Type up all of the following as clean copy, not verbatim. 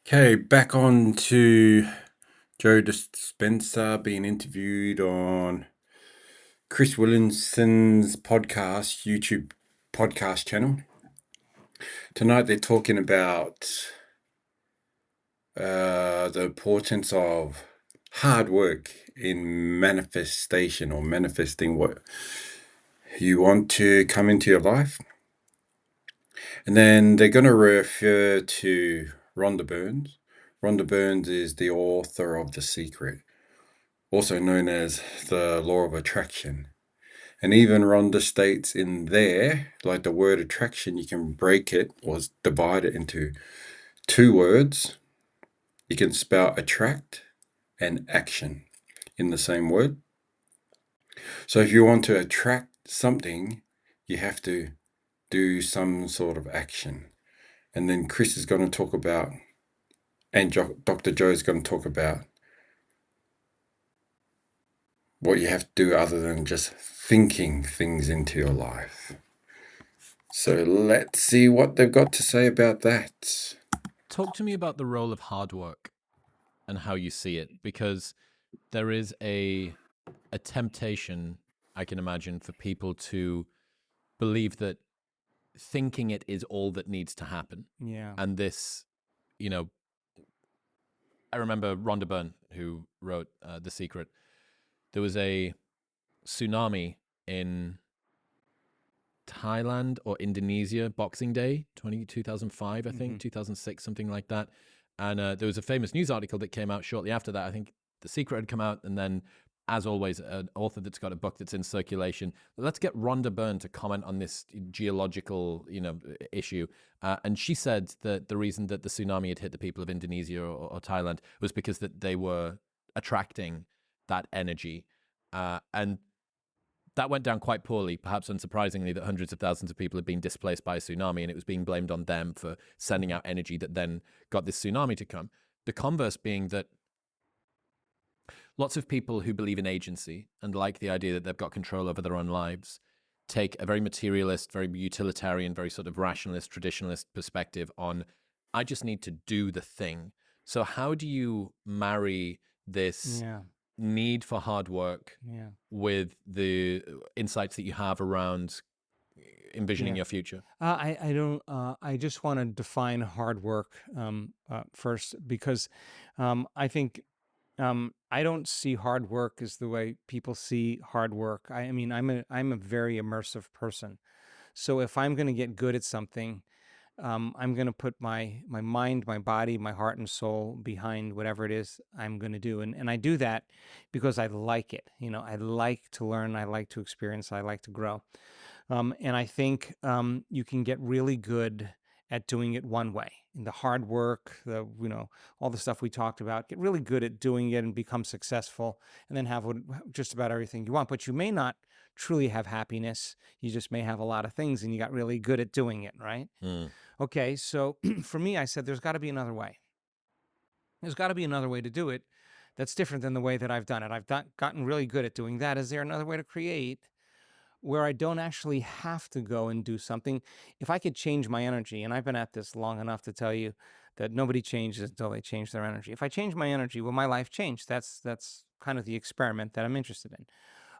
Okay, back on to Joe Dispenza being interviewed on Chris Williamson's podcast, YouTube podcast channel. Tonight they're talking about the importance of hard work in manifestation or manifesting what you want to come into your life. And then they're going to refer to Rhonda Burns. Rhonda Burns is the author of The Secret, also known as the law of attraction. And even Rhonda states in there, like the word attraction, you can break it or divide it into two words. You can spell attract and action in the same word. So if you want to attract something, you have to do some sort of action. And then Chris is going to talk about, and Dr. Joe is going to talk about what you have to do other than just thinking things into your life. So let's see what they've got to say about that. Talk to me about the role of hard work and how you see it, because there is a temptation, I can imagine, for people to believe that thinking it is all that needs to happen. Yeah. And this, I remember Rhonda Byrne, who wrote The Secret. There was a tsunami in Thailand or Indonesia, Boxing Day, 2005, I think, 2006, something like that. And there was a famous news article that came out shortly after that. I think The Secret had come out, and then, as always, an author that's got a book that's in circulation. Let's get Rhonda Byrne to comment on this geological, issue. And she said that the reason that the tsunami had hit the people of Indonesia or Thailand was because that they were attracting that energy. And that went down quite poorly, perhaps unsurprisingly, that hundreds of thousands of people had been displaced by a tsunami, and it was being blamed on them for sending out energy that then got this tsunami to come. The converse being that lots of people who believe in agency and like the idea that they've got control over their own lives take a very materialist, very utilitarian, very sort of rationalist, traditionalist perspective on, I just need to do the thing. So how do you marry this need for hard work with the insights that you have around envisioning your future? I don't. I just want to define hard work first, because I think I don't see hard work as the way people see hard work. I mean, I'm a very immersive person. So if I'm going to get good at something, I'm going to put my mind, my body, my heart and soul behind whatever it is I'm going to do. And I do that because I like it. I like to learn. I like to experience. I like to grow. And I think you can get really good at doing it one way. In the hard work, all the stuff we talked about, get really good at doing it and become successful, and then have just about everything you want. But you may not truly have happiness. You just may have a lot of things, and you got really good at doing it, right? Okay, so for me, I said there's got to be another way. There's got to be another way to do it that's different than the way that I've done it. I've gotten really good at doing that. Is there another way to create where I don't actually have to go and do something? If I could change my energy, and I've been at this long enough to tell you that nobody changes until they change their energy. If I change my energy, will my life change? That's kind of the experiment that I'm interested in.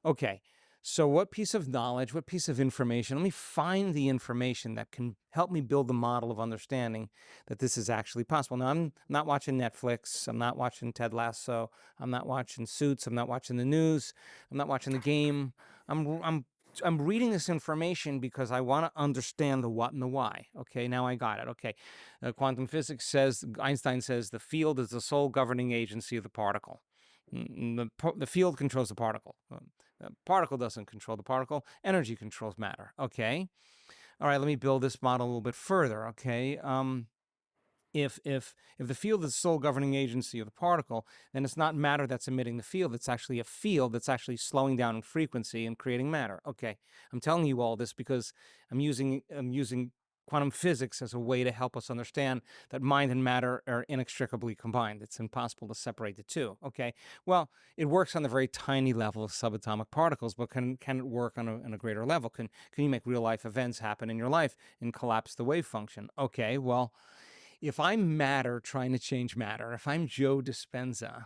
Okay, so what piece of knowledge, what piece of information, let me find the information that can help me build the model of understanding that this is actually possible. Now, I'm not watching Netflix. I'm not watching Ted Lasso. I'm not watching Suits. I'm not watching the news. I'm not watching the game. I'm reading this information because I want to understand the what and the why. Okay, now I got it. Okay, quantum physics says, Einstein says, the field is the sole governing agency of the particle. The field controls the particle. The particle doesn't control the particle. Energy controls matter. Okay. All right, let me build this model a little bit further. Okay. If the field is the sole governing agency of the particle, then it's not matter that's emitting the field. It's actually a field that's actually slowing down in frequency and creating matter. Okay, I'm telling you all this because I'm using quantum physics as a way to help us understand that mind and matter are inextricably combined. It's impossible to separate the two. Okay, well, it works on the very tiny level of subatomic particles, but can it work on a greater level? Can you make real life events happen in your life and collapse the wave function? Okay, well, if I'm matter trying to change matter, if I'm Joe Dispenza,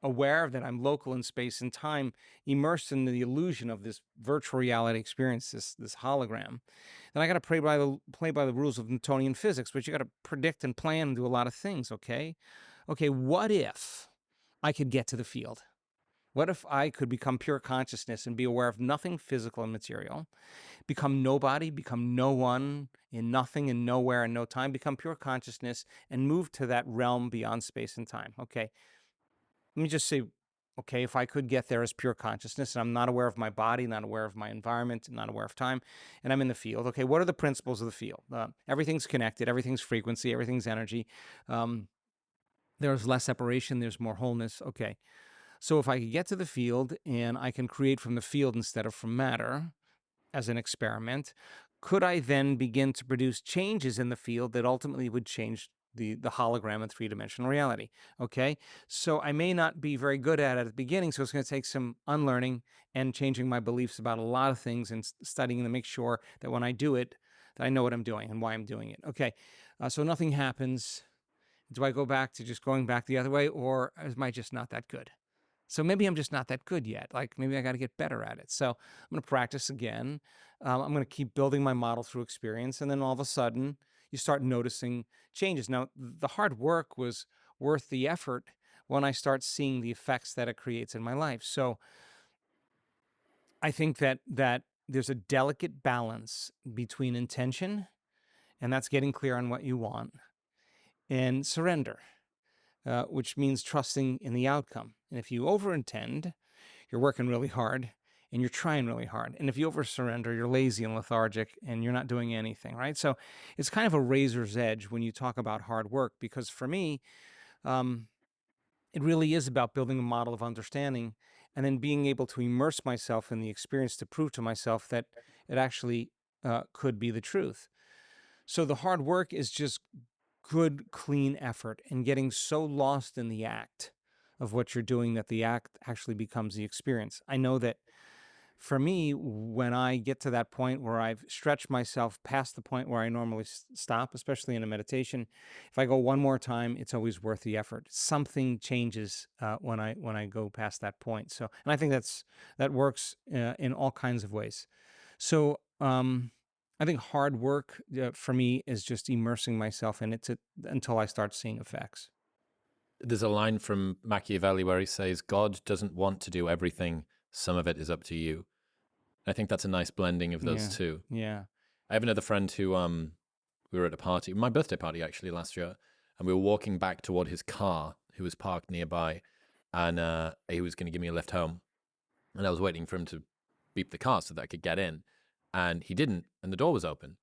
aware that I'm local in space and time, immersed in the illusion of this virtual reality experience, this hologram, then I got to play by the rules of Newtonian physics, but you got to predict and plan and do a lot of things, okay? Okay, what if I could get to the field? What if I could become pure consciousness and be aware of nothing physical and material, become nobody, become no one in nothing and nowhere and no time, become pure consciousness and move to that realm beyond space and time? Okay, let me just say, okay, if I could get there as pure consciousness and I'm not aware of my body, not aware of my environment, not aware of time, and I'm in the field, okay, what are the principles of the field? Everything's connected, everything's frequency, everything's energy. There's less separation, there's more wholeness. Okay, so if I could get to the field and I can create from the field instead of from matter as an experiment, could I then begin to produce changes in the field that ultimately would change the hologram in three-dimensional reality? Okay, so I may not be very good at it at the beginning, so it's going to take some unlearning and changing my beliefs about a lot of things and studying to make sure that when I do it, that I know what I'm doing and why I'm doing it. Okay, so nothing happens. Do I go back to just going back the other way, or am I just not that good? So maybe I'm just not that good yet. Like maybe I got to get better at it. So I'm going to practice again. I'm going to keep building my model through experience. And then all of a sudden, you start noticing changes. Now, the hard work was worth the effort when I start seeing the effects that it creates in my life. So I think that there's a delicate balance between intention, and that's getting clear on what you want, and surrender, which means trusting in the outcome. And if you overintend, you're working really hard and you're trying really hard. And if you over surrender, you're lazy and lethargic and you're not doing anything, right? So it's kind of a razor's edge when you talk about hard work, because for me, it really is about building a model of understanding and then being able to immerse myself in the experience to prove to myself that it actually could be the truth. So the hard work is just good, clean effort and getting so lost in the act of what you're doing that the act actually becomes the experience. I know that for me, when I get to that point where I've stretched myself past the point where I normally stop, especially in a meditation, if I go one more time, it's always worth the effort. Something changes when I go past that point. So, and I think that works in all kinds of ways. So, I think hard work for me is just immersing myself in it until I start seeing effects. There's a line from Machiavelli where he says, God doesn't want to do everything. Some of it is up to you. I think that's a nice blending of those two. Yeah. I have another friend who we were at a party, my birthday party actually last year, and we were walking back toward his car, who was parked nearby, and he was going to give me a lift home. And I was waiting for him to beep the car so that I could get in. And he didn't, and the door was open.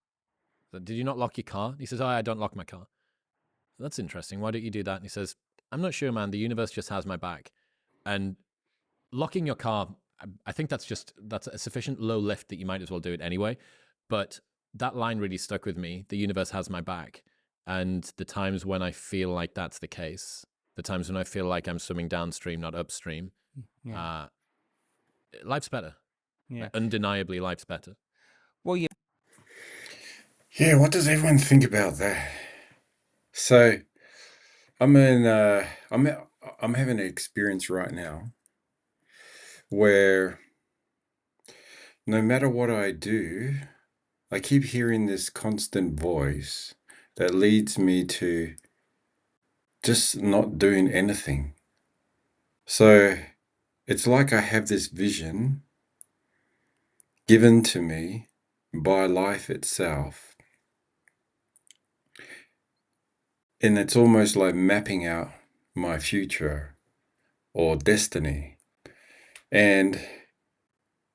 So, did you not lock your car? He says, oh, I don't lock my car. That's interesting. Why don't you do that? And he says, I'm not sure, man. The universe just has my back. And locking your car, I think that's a sufficient low lift that you might as well do it anyway. But that line really stuck with me. The universe has my back. And the times when I feel like that's the case, the times when I feel like I'm swimming downstream, not upstream, life's better. Yeah. Undeniably, life's better. Well, yeah. Yeah, what does everyone think about that? So, I'm having an experience right now where no matter what I do, I keep hearing this constant voice that leads me to just not doing anything. So it's like I have this vision given to me by life itself. And it's almost like mapping out my future or destiny. And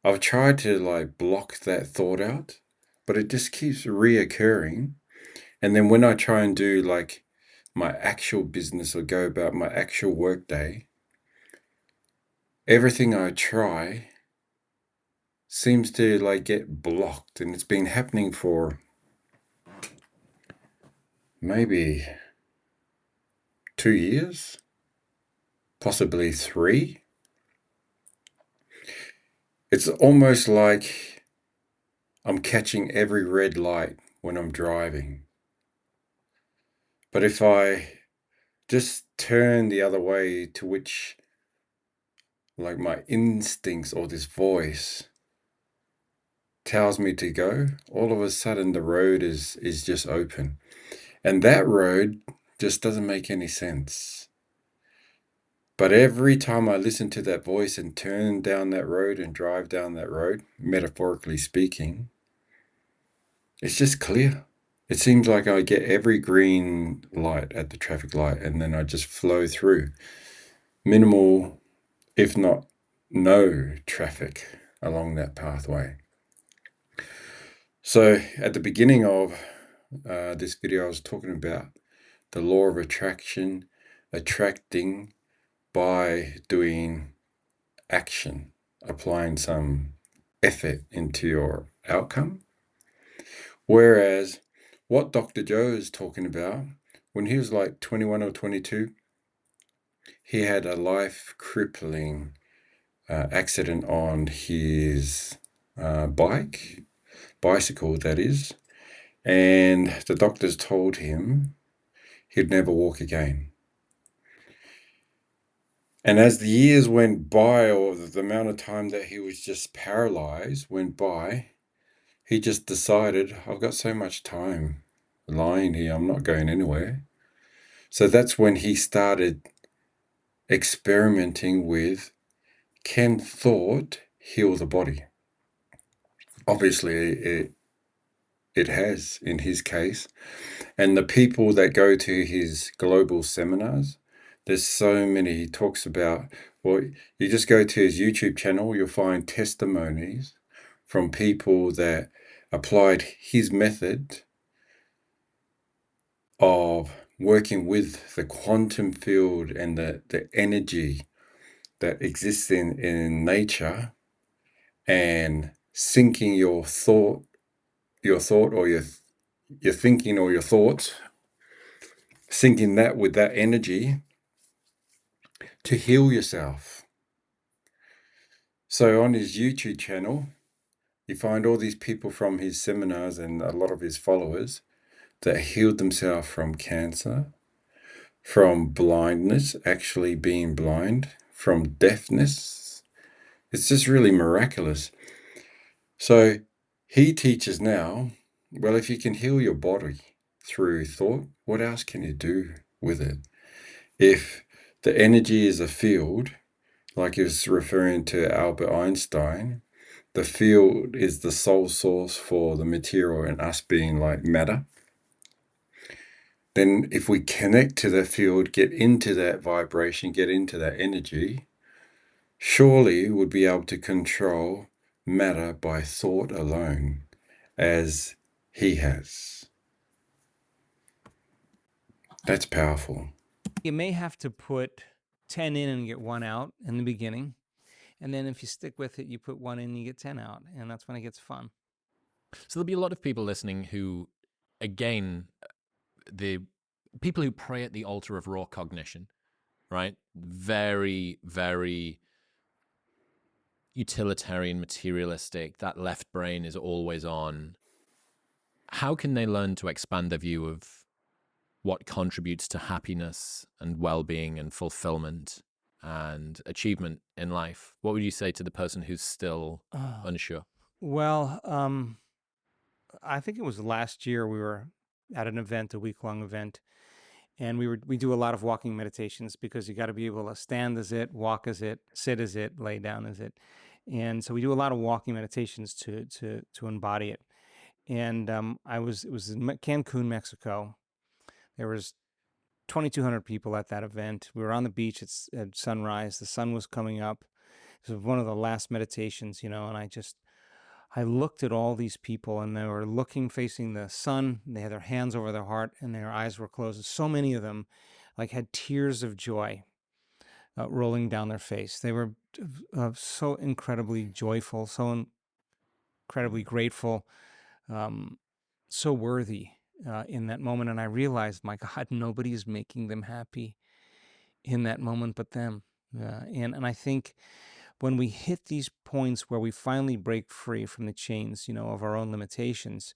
I've tried to like block that thought out, but it just keeps reoccurring. And then when I try and do like my actual business or go about my actual work day, everything I try seems to like get blocked. And it's been happening for maybe 2 years, possibly 3. It's almost like I'm catching every red light when I'm driving. But if I just turn the other way, to which, like, my instincts or this voice tells me to go, all of a sudden the road is just open. And that road just doesn't make any sense. But every time I listen to that voice and turn down that road and drive down that road, metaphorically speaking, it's just clear. It seems like I get every green light at the traffic light and then I just flow through. Minimal, if not no traffic along that pathway. So at the beginning of this video, I was talking about the law of attraction, attracting by doing action, applying some effort into your outcome. Whereas what Dr. Joe is talking about, when he was like 21 or 22, he had a life crippling accident on his bicycle, that is. And the doctors told him he'd never walk again. And as the years went by, or the amount of time that he was just paralyzed went by, he just decided, I've got so much time lying here, I'm not going anywhere. So that's when he started experimenting with, can thought heal the body? Obviously, it has in his case. And the people that go to his global seminars, there's so many. He talks about, well, you just go to his YouTube channel, you'll find testimonies from people that applied his method of working with the quantum field and the energy that exists in nature, and syncing your thought or your thinking or your thoughts, syncing that with that energy to heal yourself. So on his YouTube channel, you find all these people from his seminars and a lot of his followers that healed themselves from cancer, from blindness, actually being blind, from deafness. It's just really miraculous. So he teaches now, well, if you can heal your body through thought, what else can you do with it? If the energy is a field, like he was referring to Albert Einstein, the field is the sole source for the material and us being like matter. Then if we connect to the field, get into that vibration, get into that energy, surely we'll be able to control matter by thought alone, as he has. That's powerful. You may have to put 10 in and get 1 out in the beginning. And then if you stick with it, you put 1 in and you get 10 out. And that's when it gets fun. So there'll be a lot of people listening who, again, the people who pray at the altar of raw cognition, right? Very, very utilitarian, materialistic. That left brain is always on. How can they learn to expand their view of what contributes to happiness and well-being and fulfillment and achievement in life? What would you say to the person who's still unsure? Well, I think it was last year we were at an event, a week-long event, and we do a lot of walking meditations because you got to be able to stand as it, walk as it, sit as it, lay down as it, and so we do a lot of walking meditations to embody it. And it was in Cancun, Mexico. There was 2,200 people at that event. We were on the beach at sunrise. The sun was coming up. It was one of the last meditations, and I looked at all these people, and they were looking, facing the sun. They had their hands over their heart, and their eyes were closed. So many of them, had tears of joy rolling down their face. They were so incredibly joyful, so incredibly grateful, so worthy in that moment. And I realized, my God, nobody is making them happy in that moment but them. And I think when we hit these points where we finally break free from the chains, of our own limitations,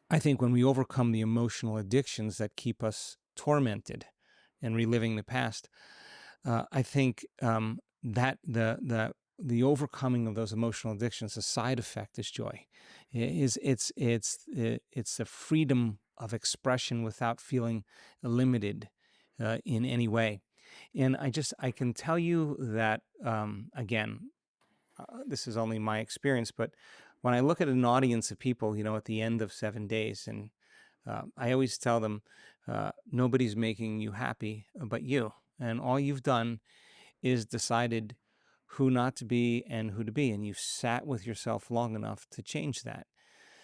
I think when we overcome the emotional addictions that keep us tormented and reliving the past, I think that the overcoming of those emotional addictions, a side effect is joy. It's the freedom of expression without feeling limited in any way. And I can tell you that again, this is only my experience, but when I look at an audience of people, at the end of 7 days, and I always tell them, nobody's making you happy but you. And all you've done is decided who not to be and who to be. And you've sat with yourself long enough to change that.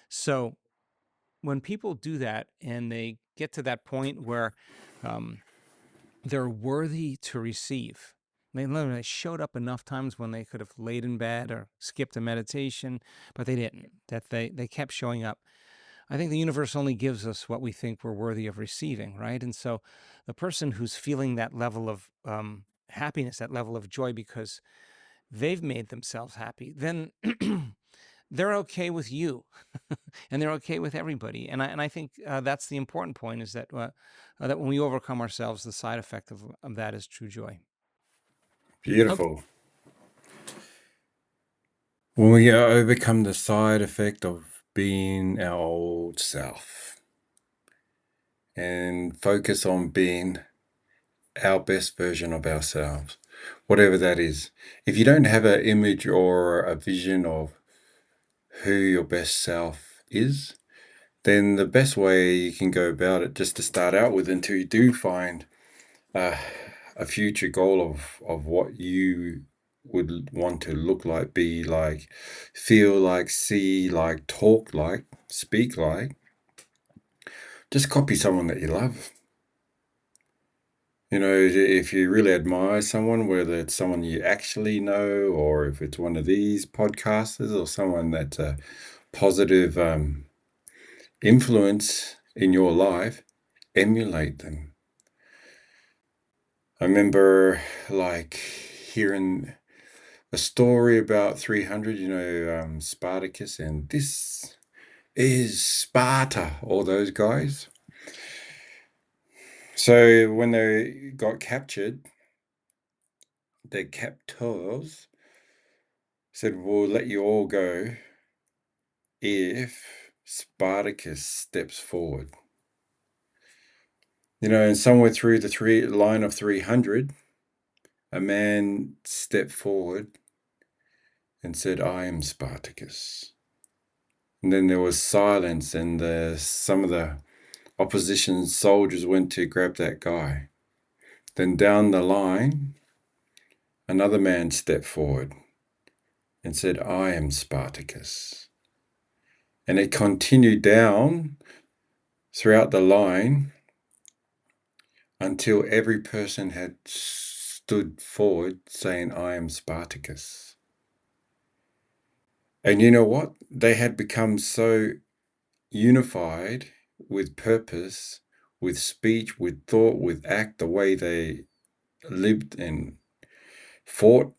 So when people do that and they get to that point where they're worthy to receive, they literally showed up enough times when they could have laid in bed or skipped a meditation, but they didn't, that they kept showing up. I think the universe only gives us what we think we're worthy of receiving, right? And so the person who's feeling that level of happiness, that level of joy because they've made themselves happy, then they're okay with you and they're okay with everybody. And I think that's the important point, is that that when we overcome ourselves, the side effect of that is true joy. Beautiful. When we overcome the side effect of being our old self and focus on being our best version of ourselves, whatever that is. If you don't have an image or a vision of who your best self is, then the best way you can go about it, just to start out with, until you do find a future goal of what you would want to look like, be like, feel like, see like, talk like, speak like, just copy someone that you love. If you really admire someone, whether it's someone you actually know, or if it's one of these podcasters, or someone that's a positive influence in your life, emulate them. I remember hearing a story about 300, Spartacus, and this is Sparta, all those guys. So when they got captured, their captors said, "We'll let you all go if Spartacus steps forward." And somewhere through the line of 300, a man stepped forward and said, "I am Spartacus." And then there was silence, and some of the opposition soldiers went to grab that guy. Then down the line, another man stepped forward and said, "I am Spartacus." And it continued down throughout the line until every person had stood forward saying, "I am Spartacus." And you know what? They had become so unified with purpose, with speech, with thought, with act, the way they lived and fought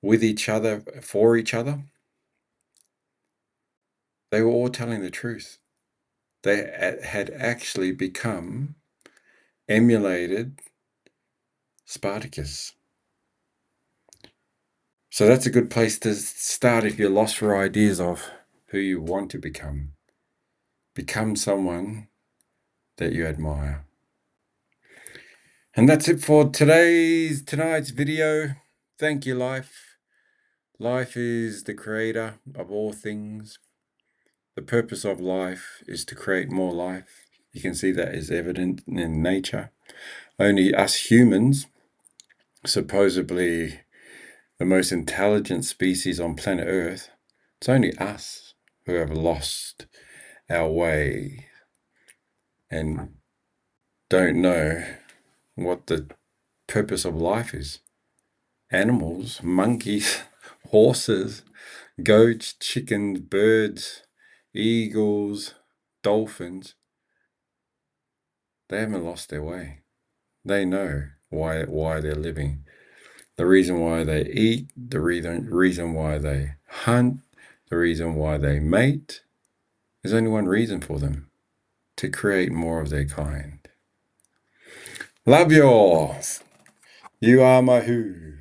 with each other, for each other. They were all telling the truth. They had actually emulated Spartacus. So that's a good place to start if you're lost for ideas of who you want to become. Become someone that you admire. And that's it for tonight's video. Thank you, life. Life is the creator of all things. The purpose of life is to create more life. You can see that is evident in nature. Only us humans, supposedly the most intelligent species on planet Earth, it's only us who have lost our way and don't know what the purpose of life is. Animals, monkeys, horses, goats, chickens, birds, eagles, dolphins, they haven't lost their way. They know why they're living. The reason why they eat, the reason why they hunt, the reason why they mate. There's only one reason for them. to create more of their kind. Love you all. You are my who.